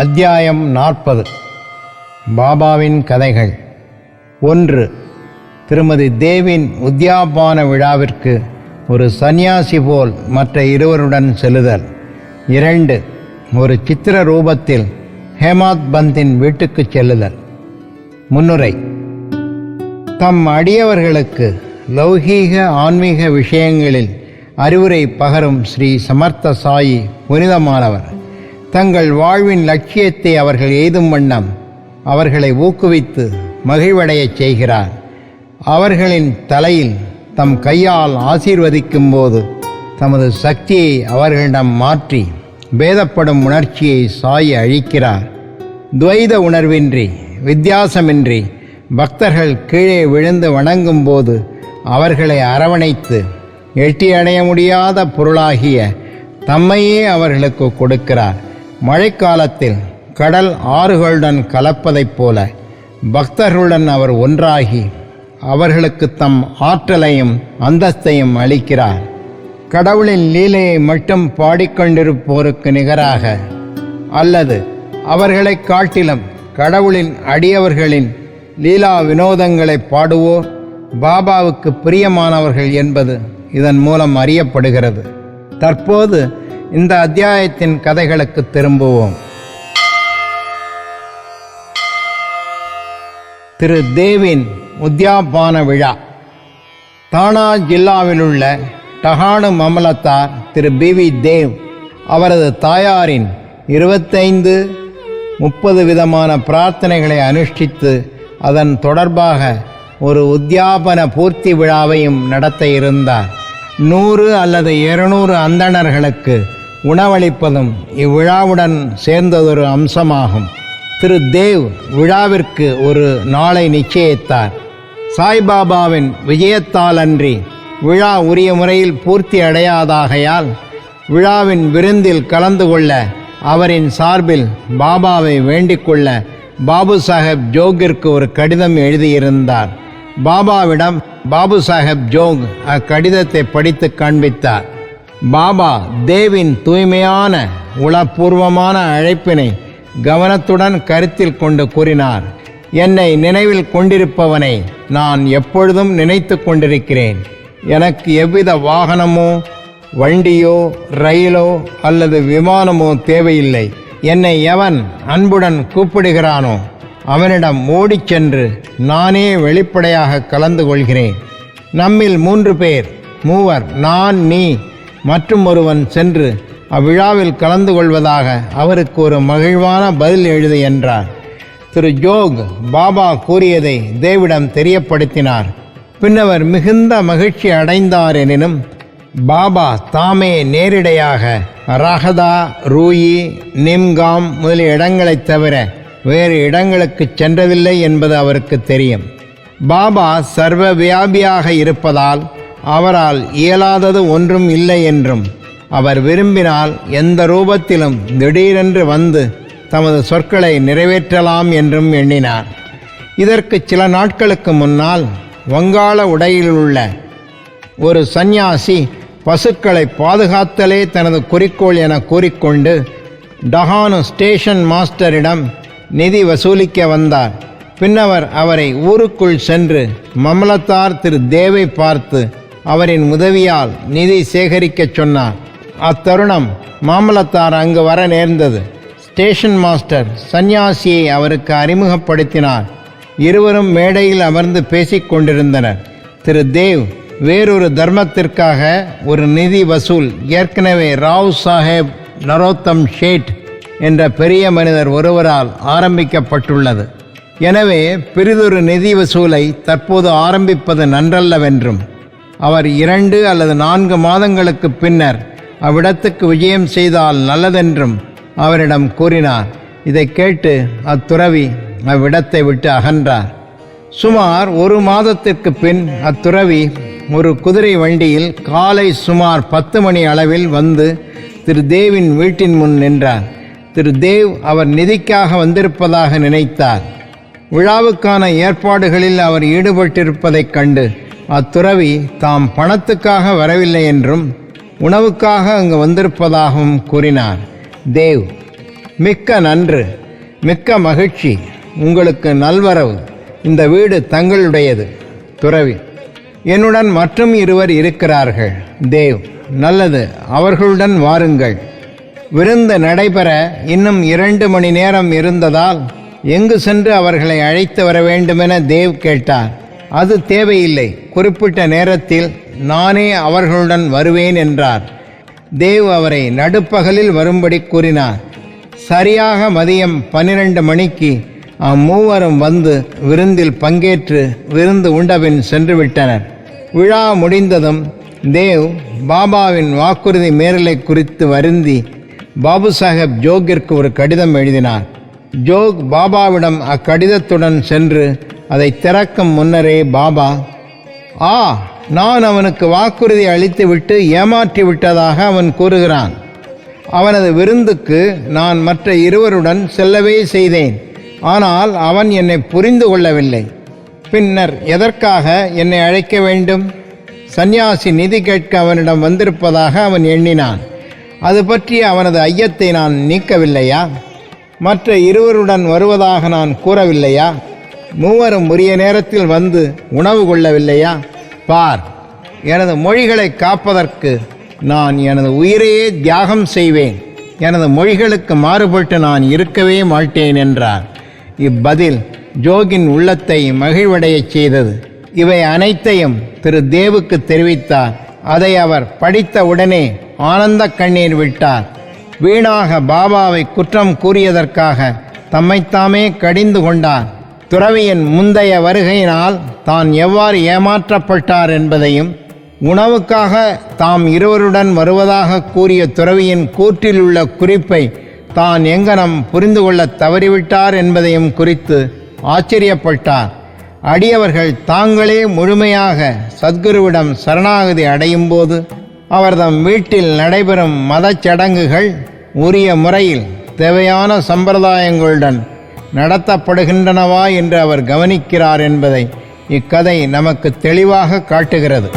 அத்தியாயம் 40. பாபாவின் கதைகள். 1. திருமதி தேவின் உத்தியாபான விழாவிற்கு ஒரு சந்நியாசி போல் மற்ற இருவருடன் செல்லுதல். 2. ஒரு சித்திர ரூபத்தில் ஹேமாத் பந்தின் வீட்டுக்கு செல்லுதல். முன்னுரை. தம் அடியவர்களுக்கு லௌகீக ஆன்மீக விஷயங்களில் அறிவுரை பகரும் ஸ்ரீ சமர்த்த சாயி புனிதமானவர். தங்கள் வாழ்வின் லட்சியத்தை அவர்கள் எய்தும் வண்ணம் அவர்களை ஊக்குவித்து மகிழ்வடையச் செய்கிறார். அவர்களின் தலையில் தம் கையால் ஆசீர்வதிக்கும் போது தமது சக்தியை அவர்களிடம் மாற்றி பேதப்படும் உணர்ச்சியை சாயி அழிக்கிறார். துவைத உணர்வின்றி வித்தியாசமின்றி பக்தர்கள் கீழே விழுந்து வணங்கும் போது அவர்களை அரவணைத்து எட்டியடைய முடியாத பொருளாகிய தம்மையே அவர்களுக்கு கொடுக்கிறார். மழைக்காலத்தில் கடல் ஆறுகளுடன் கலப்பதைப் போல பக்தர்களுடன் அவர் ஒன்றாகி அவர்களுக்கு தம் ஆற்றலையும் அந்தஸ்தையும் அளிக்கிறார். கடவுளின் லீலையை மட்டும் பாடிக்கொண்டிருப்போருக்கு நிகராக அல்லது அவர்களை காட்டிலும் கடவுளின் அடியவர்களின் லீலா வினோதங்களை பாடுவோர் பாபாவுக்கு பிரியமானவர்கள் என்பது இதன் மூலம் அறியப்படுகிறது. தற்போது இந்த அத்தியாயத்தின் கதைகளுக்கு திரும்புவோம். திரு தேவின் உத்தியாபான விழா. தானா ஜில்லாவிலுள்ள டஹானு மமலத்தார் திரு பிவி தேவ் அவரது தாயாரின் 25-30 விதமான பிரார்த்தனைகளை அனுஷ்டித்து அதன் தொடர்பாக ஒரு உத்தியாபன பூர்த்தி விழாவையும் நடத்த இருந்தார். 100 அல்லது 200 அந்தணர்களுக்கு உணவளிப்பதும் இவ்விழாவுடன் சேர்ந்ததொரு அம்சமாகும். திரு தேவ் விழாவிற்கு ஒரு நாளை நிச்சயித்தார். சாய்பாபாவின் விஜயத்தாலன்றி விழா உரிய முறையில் பூர்த்தி அடையாதாகையால் விழாவின் விருந்தில் கலந்து கொள்ள அவரின் சார்பில் பாபாவை வேண்டிக் கொள்ள பாபு சாஹேப் ஜோகிற்கு ஒரு கடிதம் எழுதியிருந்தார். பாபாவிடம் பாபு சாஹேப் ஜோக் அக்கடிதத்தை படித்து காண்பித்தார். பாபா தேவின் தூய்மையான உளப்பூர்வமான அழைப்பினை கவனத்துடன் கருத்தில் கொண்டு கூறினார். என்னை நினைவில் கொண்டிருப்பவனை நான் எப்பொழுதும் நினைத்து கொண்டிருக்கிறேன். எனக்கு எவ்வித வாகனமோ வண்டியோ ரயிலோ அல்லது விமானமோ தேவையில்லை. என்னை எவன் அன்புடன் கூப்பிடுகிறானோ அவனிடம் ஓடிச் சென்று நானே வெளிப்படையாக கலந்து கொள்கிறேன். நம்மில் 3 பேர், மூவர், நான், நீ மற்றும் ஒருவன் சென்று அவ்விழாவில் கலந்து கொள்வதாக அவருக்கு ஒரு மகிழ்வான பதில் எழுது என்றார். திரு ஜோக் பாபா கூறியதை தேவிடம் தெரியப்படுத்தினார். பின்னவர் மிகுந்த மகிழ்ச்சி அடைந்தார். எனினும் பாபா தாமே நேரிடையாக ரஹதா, ரூயி, நிம்காம் முதலிய இடங்களைத் தவிர வேறு இடங்களுக்கு சென்றதில்லை என்பது அவருக்கு தெரியும். பாபா சர்வ வியாபியாக இருப்பதால் அவரால் இயலாதது ஒன்றும் இல்லை என்றும் அவர் விரும்பினால் எந்த ரூபத்திலும் திடீரென்று வந்து தமது சொற்களை நிறைவேற்றலாம் என்றும் எண்ணினார். இதற்கு சில நாட்களுக்கு முன்னால் வங்காள உடையிலுள்ள ஒரு சந்நியாசி பசுக்களை பாதுகாத்தலே தனது குறிக்கோள் என கூறிக்கொண்டு டஹானு ஸ்டேஷன் மாஸ்டரிடம் நிதி வசூலிக்க வந்தார். பின்னவர் அவரை ஊருக்குள் சென்று மமலத்தார் திரு தேவை பார்த்து அவரின் உதவியால் நிதி சேகரிக்கச் சொன்னார். அத்தருணம் மாமலத்தார் அங்கு வர நேர்ந்தது. ஸ்டேஷன் மாஸ்டர் சந்நியாசியை அவருக்கு அறிமுகப்படுத்தினார். இருவரும் மேடையில் அமர்ந்து பேசிக் கொண்டிருந்தனர். திரு தேவ் வேறொரு தர்மத்திற்காக ஒரு நிதி வசூல் ஏற்கனவே ராவ் சாஹேப் நரோத்தம் ஷேட் என்ற பெரிய மனிதர் ஒருவரால் ஆரம்பிக்கப்பட்டுள்ளது. எனவே பிறிதொரு நிதி வசூலை தற்போது ஆரம்பிப்பது நன்றல்லவென்றும் அவர் 2 அல்லது 4 மாதங்களுக்கு பின்னர் அவ்விடத்துக்கு விஜயம் செய்தால் நல்லதென்றும் அவரிடம் கூறினார். இதை கேட்டு அத்துறவி அவ்விடத்தை விட்டு அகன்றார். சுமார் 1 மாதத்திற்கு பின் அத்துறவி ஒரு குதிரை வண்டியில் காலை சுமார் 10 மணி அளவில் வந்து திரு தேவின் வீட்டின் முன் நின்றார். திரு தேவ் அவர் நிதிக்காக வந்திருப்பதாக நினைத்தார். விழாவுக்கான ஏற்பாடுகளில் அவர் ஈடுபட்டிருப்பதைக் கண்டு அத்துறவி தாம் பணத்துக்காக வரவில்லை என்றும் உணவுக்காக அங்கு வந்திருப்பதாகவும் கூறினார். தேவ் மிக்க நன்று, மிக்க மகிழ்ச்சி, உங்களுக்கு நல்வரவு. இந்த வீடு தங்களுடையது. துறவி: என்னுடன் மற்றும் இருவர் இருக்கிறார்கள். தேவ்: நல்லது, அவர்களுடன் வாருங்கள். விருந்து நடைபெற இன்னும் 2 மணி நேரம் இருந்ததால் எங்கு சென்று அவர்களை அழைத்து வர வேண்டுமென தேவ் கேட்டார். அது தேவையில்லை, குறிப்பிட்ட நேரத்தில் நானே அவர்களுடன் வருவேன் என்றார். தேவ் அவரை நடுப்பகலில் வரும்படி கூறினார். சரியாக மதியம் 12 மணிக்கு அம்மூவரும் வந்து விருந்தில் பங்கேற்று விருந்து உண்டபின் சென்று விட்டனர். விழா முடிந்ததும் தேவ் பாபாவின் வாக்குறுதி மீறலை குறித்து வருந்தி பாபு சாஹேப் ஜோகிற்கு ஒரு கடிதம் எழுதினார். ஜோக் பாபாவிடம் அக்கடிதத்துடன் சென்று அதை திறக்கும் முன்னரே பாபா: நான் அவனுக்கு வாக்குறுதி அளித்துவிட்டு ஏமாற்றி விட்டதாக அவன் கூறுகிறான். அவனது விருந்துக்கு நான் மற்ற இருவருடன் செல்லவே செய்தேன். ஆனால் அவன் என்னை புரிந்து கொள்ளவில்லை. பின்னர் எதற்காக என்னை அழைக்க வேண்டும்? சந்நியாசி நிதி கேட்க அவனிடம் வந்திருப்பதாக அவன் எண்ணினான். அது பற்றி அவனது ஐயத்தை நான் நீக்கவில்லையா? மற்ற இருவருடன் வருவதாக நான் கூறவில்லையா? மூவரும் உரிய நேரத்தில் வந்து உணவு கொள்ளவில்லையா? பார், எனது மொழிகளை காப்பதற்கு நான் எனது உயிரையே தியாகம் செய்வேன். எனது மொழிகளுக்கு மாறுபட்டு நான் இருக்கவே மாட்டேன் என்றார். இப்பதில் ஜோகின் உள்ளத்தை மகிழ்வடையச் செய்தது. இவை அனைத்தையும் திரு தேவுக்கு தெரிவித்தார். அதை அவர் படித்த உடனே ஆனந்த கண்ணீர் விட்டார். வீணாக பாபாவை குற்றம் கூறியதற்காக தம்மைத்தாமே கடிந்து கொண்டார். துறவியின் முந்தைய வருகையினால் தான் எவ்வாறு ஏமாற்றப்பட்டார் என்பதையும், உணவுக்காக தாம் இருவருடன் வருவதாக கூறிய துறவியின் கூற்றில் உள்ள குறிப்பை தான் எங்கனம் புரிந்து கொள்ள தவறிவிட்டார் என்பதையும் குறித்து ஆச்சரியப்பட்டார். அடியவர்கள் தாங்களே முழுமையாக சத்குருவிடம் சரணாகதி அடையும் போது அவர்தம் வீட்டில் நடைபெறும் மதச் சடங்குகள் உரிய முறையில் தேவையான சம்பிரதாயங்களுடன் நடத்தப்படுகின்றனவா என்று அவர் கவனிக்கிறார் என்பதை இக்கதை நமக்கு தெளிவாக காட்டுகிறது.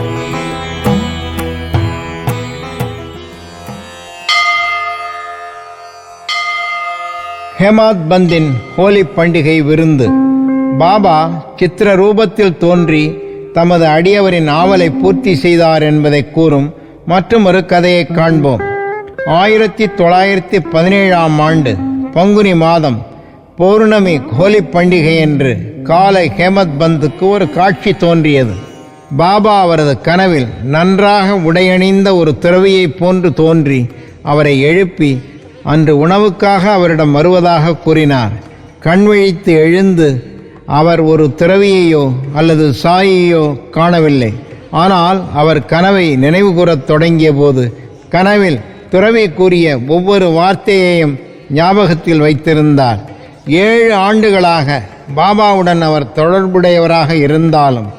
ஹேமாத் பந்தின் ஹோலி பண்டிகை விருந்து. பாபா சித்திர ரூபத்தில் தோன்றி தமது அடியவரின் ஆவலை பூர்த்தி செய்தார் என்பதை கூறும் மற்றொரு கதையை காண்போம். 1917ஆம் ஆண்டு பங்குனி மாதம் பௌர்ணமி ஹோலி பண்டிகை என்று காலை ஹேமத் பந்துக்கு ஒரு காட்சி தோன்றியது. பாபா அவரது கனவில் நன்றாக உடையணிந்த ஒரு துறவியை போன்று தோன்றி அவரை எழுப்பி அன்று உணவுக்காக அவரிடம் வருவதாக கூறினார். கண்விழித்து எழுந்து அவர் ஒரு துறவியையோ அல்லது சாயையோ காணவில்லை. ஆனால் அவர் கனவை நினைவு கூறத் தொடங்கிய போது கனவில் துறவி கூறிய ஒவ்வொரு வார்த்தையையும் ஞாபகத்தில் வைத்திருந்தார். 7 ஆண்டுகளாக பாபாவுடன் அவர் தொடர்புடையவராக இருந்தாலும்,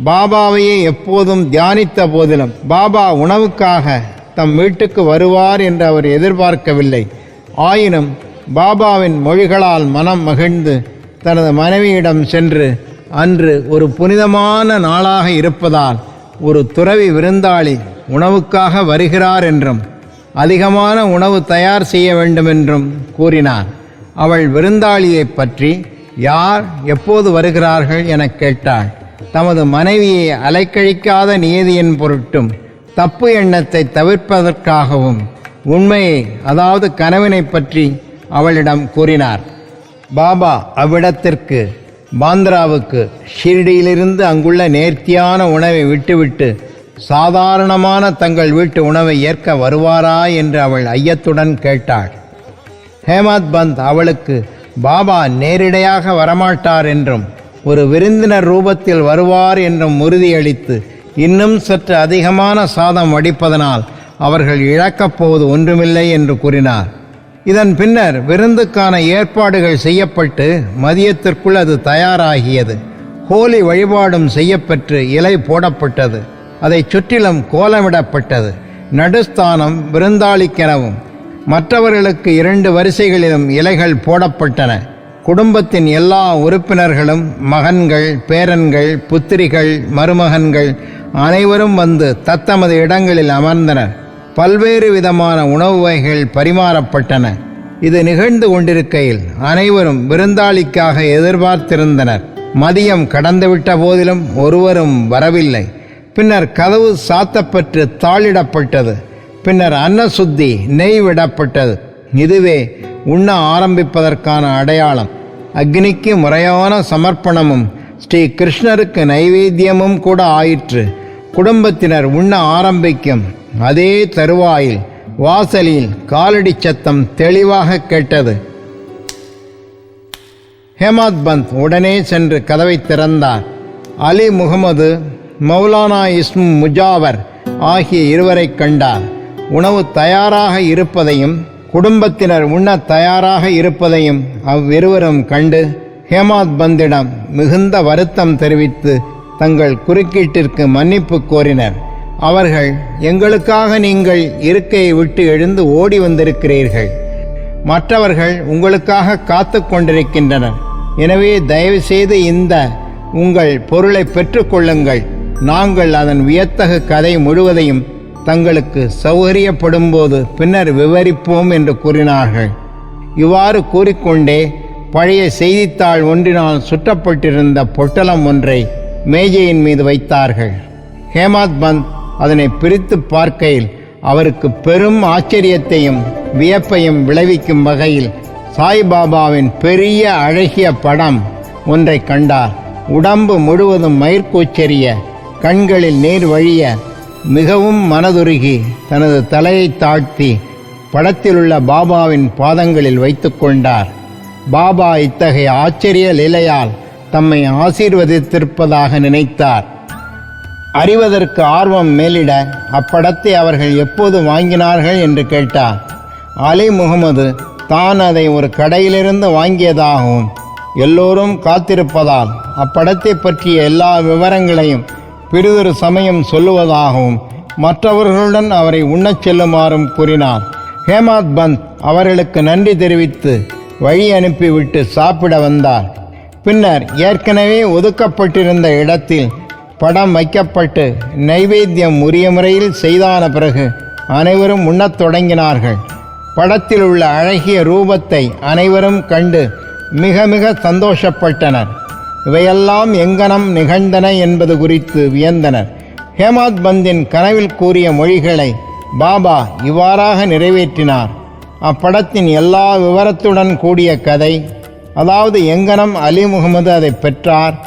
பாபாவையே எப்போதும் தியானித்த போதிலும் பாபா உணவுக்காக தம் வீட்டுக்கு வருவார் என்று அவர் எதிர்பார்க்கவில்லை. ஆயினும் பாபாவின் மொழிகளால் மனம் மகிழ்ந்து தனது மனைவியிடம் சென்று, அன்று ஒரு புனிதமான நாளாக இருப்பதால் ஒரு துறவி விருந்தாளி உணவுக்காக வருகிறார் என்றும் அதிகமான உணவு தயார் செய்ய வேண்டுமென்றும் கூறினார். அவள் விருந்தாளியை பற்றி யார் எப்போது வருகிறார்கள் என கேட்டாள். தமது மனைவியை அலைக்கழிக்காத நியதியின் பொருட்டும் தப்பு எண்ணத்தை தவிர்ப்பதற்காகவும் உண்மையை, அதாவது கனவினை பற்றி அவளிடம் கூறினார். பாபா அவ்விடத்திற்கு, பாந்திராவுக்கு, ஷிர்டியிலிருந்து அங்குள்ள நேர்த்தியான உணவை விட்டுவிட்டு சாதாரணமான தங்கள் வீட்டு உணவை ஏற்க வருவாரா என்று அவள் ஐயத்துடன் கேட்டாள். ஹேமத் பந்த் அவளுக்கு பாபா நேரிடையாக வரமாட்டார் என்றும் ஒரு விருந்தினர் ரூபத்தில் வருவார் என்றும் உறுதியளித்து, இன்னும் சற்று அதிகமான சாதம் வடிப்பதனால் அவர்கள் இழக்கப் போவது ஒன்றுமில்லை என்று கூறினார். இதன் பின்னர் விருந்துக்கான ஏற்பாடுகள் செய்யப்பட்டு மதியத்திற்குள் அது தயாராகியது. ஹோலி வழிபாடும் செய்யப்பெற்று இலை போடப்பட்டது. அதை சுற்றிலும் கோலமிடப்பட்டது. நடுஸ்தானம் விருந்தாளிக்கெனவும் மற்றவர்களுக்கு 2 வரிசைகளிலும் இலைகள் போடப்பட்டன. குடும்பத்தின் எல்லா உறுப்பினர்களும், மகன்கள், பேரன்கள், புத்திரிகள், மருமகன்கள் அனைவரும் வந்து தத்தமது இடங்களில் அமர்ந்தனர். பல்வேறு விதமான உணவு வகைகள் பரிமாறப்பட்டன. இது நிகழ்ந்து கொண்டிருக்கையில் அனைவரும் விருந்தாளிக்காக எதிர்பார்த்திருந்தனர். மதியம் கடந்துவிட்ட போதிலும் ஒருவரும் வரவில்லை. பின்னர் கதவு சாத்தப்பட்டு தாளிடப்பட்டது. பின்னர் அன்னசுத்தி நெய் விடப்பட்டது. இதுவே உண்ண ஆரம்பிப்பதற்கான அடையாளம். அக்னிக்கு முறையான சமர்ப்பணமும் ஸ்ரீ கிருஷ்ணருக்கு நைவேத்தியமும் கூட ஆயிற்று. குடும்பத்தினர் உண்ண ஆரம்பிக்கும் அதே தருவாயில் வாசலில் காலடி சத்தம் தெளிவாக கேட்டது. ஹேமாத் பந்த் உடனே சென்று கதவை திறந்தார். அலி முகமது, மௌலானா இஸ்மு முஜாவர் ஆகிய இருவரை கண்டார். உணவு தயாராக இருப்பதையும் குடும்பத்தினர் உண்ண தயாராக இருப்பதையும் அவ்விருவரும் கண்டு ஹேமாத் பந்திடம் மிகுந்த வருத்தம் தெரிவித்து தங்கள் குறுக்கீட்டிற்கு மன்னிப்பு கோரினர். அவர்கள், எங்களுக்காக நீங்கள் இருக்கையை விட்டு எழுந்து ஓடி வந்திருக்கிறீர்கள். மற்றவர்கள் உங்களுக்காக காத்து கொண்டிருக்கின்றனர். எனவே தயவு செய்து இந்த உங்கள் பொருளை பெற்றுக்கொள்ளுங்கள். நாங்கள் அதன் வியத்தகு கதை முழுவதையும் தங்களுக்கு சௌகரியப்படும் போது பின்னர் விவரிப்போம் என்று கூறினார்கள். இவ்வாறு கூறிக்கொண்டே பழைய செய்தித்தாள் ஒன்றினால் சுற்றப்பட்டிருந்த பொட்டலம் ஒன்றை மேஜையின் மீது வைத்தார்கள். ஹேமாத் பந்த் அதனை பிரித்து பார்க்கையில் அவருக்கு பெரும் ஆச்சரியத்தையும் வியப்பையும் விளைவிக்கும் வகையில் சாய்பாபாவின் பெரிய அழகிய படம் ஒன்றை கண்டார். உடம்பு முழுவதும் மயிர்கூச்செறிய, கண்களில் நீர் வழிய, மிகவும் மனதுருகி தனது தலையை தாழ்த்தி படத்திலுள்ள பாபாவின் பாதங்களில் வைத்து கொண்டார். பாபா இத்தகைய ஆச்சரிய லீலையால் தம்மை ஆசீர்வதித்திருப்பதாக நினைத்தார். அறிவதற்கு ஆர்வம் மேலிட அப்படத்தை அவர்கள் எப்போது வாங்கினார்கள் என்று கேட்டார். அலி முகமது தான் அதை ஒரு கடையிலிருந்து வாங்கியதாகவும் எல்லோரும் காத்திருப்பதால் அப்படத்தை பற்றிய எல்லா விவரங்களையும் பிறிதொரு சமயம் சொல்லுவதாகவும் மற்றவர்களுடன் அவரை உண்ணச் செல்லுமாறும் கூறினார். ஹேமாத் பந்த் அவர்களுக்கு நன்றி தெரிவித்து வழி அனுப்பிவிட்டு சாப்பிட வந்தார். பின்னர் ஏற்கனவே ஒதுக்கப்பட்டிருந்த இடத்தில் படம் வைக்கப்பட்டு நைவேத்தியம் உரிய முறையில் செய்தான பிறகு அனைவரும் உண்ணத் தொடங்கினார்கள். படத்தில் உள்ள அழகிய ரூபத்தை அனைவரும் கண்டு மிக மிக சந்தோஷப்பட்டனர். இவையெல்லாம் எங்கனம் நிகழ்ந்தன என்பது குறித்து வியந்தனர். ஹேமாத் பந்தின் கனவில் கூறிய மொழிகளை பாபா இவ்வாறாக நிறைவேற்றினார். அப்படத்தின் எல்லா விவரத்துடன் கூடிய கதை, அதாவது எங்கனம் அலி முகமது அதை பெற்றார்,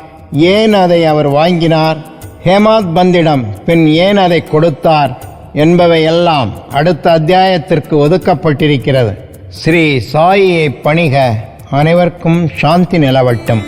ஏன் அதை அவர் வாங்கினார், ஹேமாத் பந்திடம் பின் ஏன் அதை கொடுத்தார் என்பவையெல்லாம் அடுத்த அத்தியாயத்திற்கு ஒதுக்கப்பட்டிருக்கிறது. ஸ்ரீ சாயியை பணிக. அனைவருக்கும் சாந்தி நிலவட்டும்.